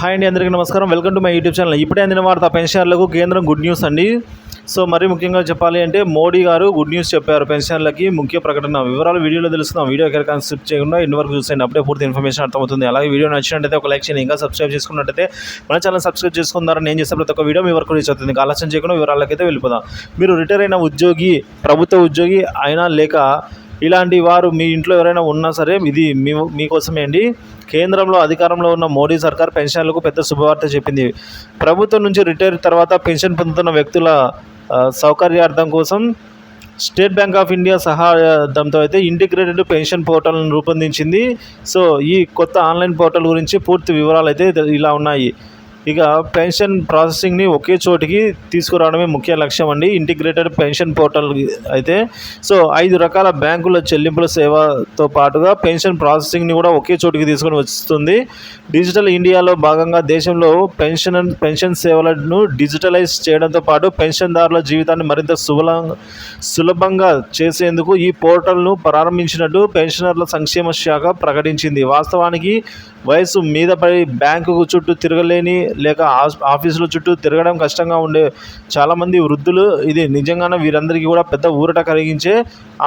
Hi అండి, అందరికీ నమస్కారం. Welcome to my YouTube channel. ఇప్పుడే అందిన వార్త పెన్షనర్లకు కేంద్రం గుడ్ న్యూస్ అండి. సో మరీ ముఖ్యంగా చెప్పాలి అంటే మోడీ గారు గుడ్ న్యూస్ చెప్పారు. పెన్షనర్లకి ముఖ్య ప్రకటన. వివరాలు వీడియోలో తెలుస్తున్నాం. వీడియో ఎక్కడ స్కిప్ చేయకుండా ఇన్ని వరకు చూసేయండి. అప్పుడే పూర్తి ఇన్ఫర్మేషన్ అర్థమవుతుంది. అలాగే వీడియో నచ్చినట్టయితే ఒక లైక్ చేయండి. ఇంకా సబ్స్క్రైబ్ చేసుకున్నట్టయితే మన ఛానల్ సబ్స్క్రైబ్ చేసుకున్నారని నేను చేసే ప్రతి ఒక్క వీడియో మీ వరకు రీచ్ అవుతుంది. ఆలస్యం చేయకుండా వివరాలకైతే వెళ్ళిపోదాం. మీరు రిటైర్ అయిన ఉద్యోగి, ప్రభుత్వ ఉద్యోగి అయినా లేక ఇలాంటి వారు మీ ఇంట్లో ఎవరైనా ఉన్నా సరే ఇది మీకోసమే అండి. కేంద్రంలో అధికారంలో ఉన్న మోడీ సర్కార్ పెన్షన్లకు పెద్ద శుభవార్త చెప్పింది. ప్రభుత్వం నుంచి రిటైర్ తర్వాత పెన్షన్ పొందుతున్న వ్యక్తుల సౌకర్యార్థం కోసం స్టేట్ బ్యాంక్ ఆఫ్ ఇండియా సహాయంతో అయితే ఇంటిగ్రేటెడ్ పెన్షన్ పోర్టల్ను రూపొందించింది. సో ఈ కొత్త ఆన్లైన్ పోర్టల్ గురించి పూర్తి వివరాలు అయితే ఇలా ఉన్నాయి. ఇక పెన్షన్ ప్రాసెసింగ్ని ఒకే చోటికి తీసుకురావడమే ముఖ్య లక్ష్యం అండి. ఇంటిగ్రేటెడ్ పెన్షన్ పోర్టల్ అయితే సో 5 రకాల బ్యాంకుల చెల్లింపుల సేవతో పాటుగా పెన్షన్ ప్రాసెసింగ్ని కూడా ఒకే చోటికి తీసుకొని వస్తుంది. డిజిటల్ ఇండియాలో భాగంగా దేశంలో పెన్షన్ సేవలను డిజిటలైజ్ చేయడంతో పాటు పెన్షన్దారుల జీవితాన్ని మరింత సులభంగా చేసేందుకు ఈ పోర్టల్ను ప్రారంభించినట్టు పెన్షనర్ల సంక్షేమ శాఖ ప్రకటించింది. వాస్తవానికి వయసు మీద పడి బ్యాంకు చుట్టూ తిరగలేని లేక ఆఫీసుల చుట్టూ తిరగడం కష్టంగా ఉండే చాలామంది వృద్ధులు ఇది నిజంగానే వీరందరికీ కూడా పెద్ద ఊరట కలిగించే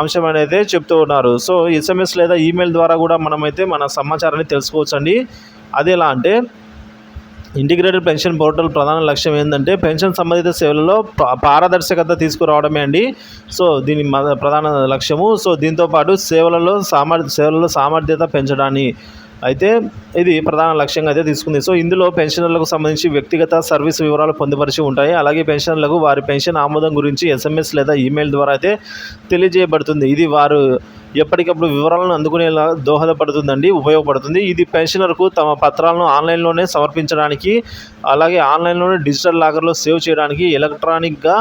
అంశం అనేది చెప్తూ ఉన్నారు. సో SMS లేదా ఈమెయిల్ ద్వారా కూడా మనమైతే మన సమాచారాన్ని తెలుసుకోవచ్చండి. అదేలా అంటే ఇంటిగ్రేటెడ్ పెన్షన్ పోర్టల్ ప్రధాన లక్ష్యం ఏంటంటే పెన్షన్ సంబంధిత సేవలలో పారదర్శకత తీసుకురావడమే అండి. సో దీని ప్రధాన లక్ష్యము. సో దీంతోపాటు సేవలలో సామర్థ్యత పెంచడాన్ని అయితే ఇది ప్రధాన లక్ష్యంగా అయితే తీసుకుంది. సో ఇందులో పెన్షనర్లకు సంబంధించి వ్యక్తిగత సర్వీస్ వివరాలు పొందుపరిచి ఉంటాయి. అలాగే పెన్షనర్లకు వారి పెన్షన్ ఆమోదం గురించి SMS లేదా ఈమెయిల్ ద్వారా అయితే తెలియజేయబడుతుంది. ఇది వారు ఎప్పటికప్పుడు వివరాలను అందుకునేలా దోహదపడుతుందండి, ఉపయోగపడుతుంది. ఇది పెన్షనర్కు తమ పత్రాలను ఆన్లైన్లోనే సమర్పించడానికి, అలాగే ఆన్లైన్లోనే డిజిటల్ లాకర్లో సేవ్ చేయడానికి, ఎలక్ట్రానిక్గా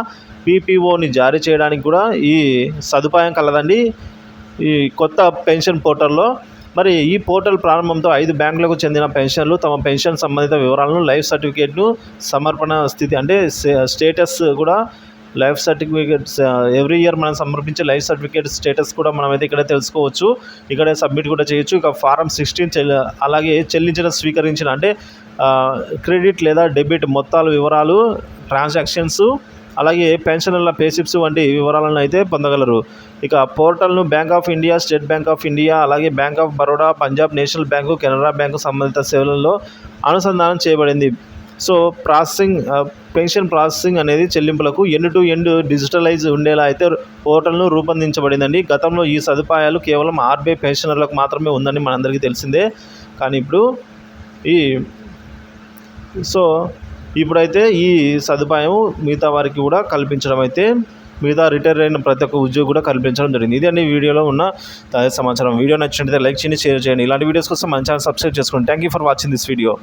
PPOని జారీ చేయడానికి కూడా ఈ సదుపాయం కలదండి ఈ కొత్త పెన్షన్ పోర్టల్లో. మరి ఈ పోర్టల్ ప్రారంభంతో 5 బ్యాంకులకు చెందిన పెన్షన్లు తమ పెన్షన్ సంబంధిత వివరాలను, లైఫ్ సర్టిఫికేట్ను సమర్పణ స్థితి అంటే స్టేటస్ కూడా లైఫ్ సర్టిఫికేట్స్ ఎవ్రీ ఇయర్ మనం సమర్పించే లైఫ్ సర్టిఫికేట్ స్టేటస్ కూడా మనమైతే ఇక్కడ తెలుసుకోవచ్చు. ఇక్కడే సబ్మిట్ కూడా చేయొచ్చు. ఇక ఫారం 16 అలాగే స్వీకరించిన అంటే క్రెడిట్ లేదా డెబిట్ మొత్తాల వివరాలు, ట్రాన్సాక్షన్స్, అలాగే పెన్షనర్ల పేసిప్స్ వంటి వివరాలను అయితే పొందగలరు. ఇక పోర్టల్ను bank of India, State Bank of India, అలాగే Bank of Baroda, Punjab National Bank, Canara bank సంబంధిత సేవలలో అనుసంధానం చేయబడింది. సో పెన్షన్ ప్రాసెసింగ్ అనేది చెల్లింపులకు ఎండ్ టు ఎండ్ డిజిటలైజ్ ఉండేలా అయితే పోర్టల్ను రూపొందించబడిందండి. గతంలో ఈ సదుపాయాలు కేవలం RBI పెన్షనర్లకు మాత్రమే ఉందని మనందరికీ తెలిసిందే. కానీ ఇప్పుడైతే ఈ సదుపాయం మిగతా వారికి కూడా కల్పించడం అయితే మిగతా రిటైర్ అయిన ప్రతి ఒక్క ఉద్యోగి కూడా కల్పించడం జరిగింది. ఇది అన్ని వీడియోలో ఉన్న తాజా సమాచారం. వీడియో నచ్చినట్లయితే లైక్ చేయండి, షేర్ చేయండి. ఇలాంటి వీడియోస్ కోసం మన ఛానల్ సబ్స్క్రైబ్ చేసుకోండి. Thank you for watching this video.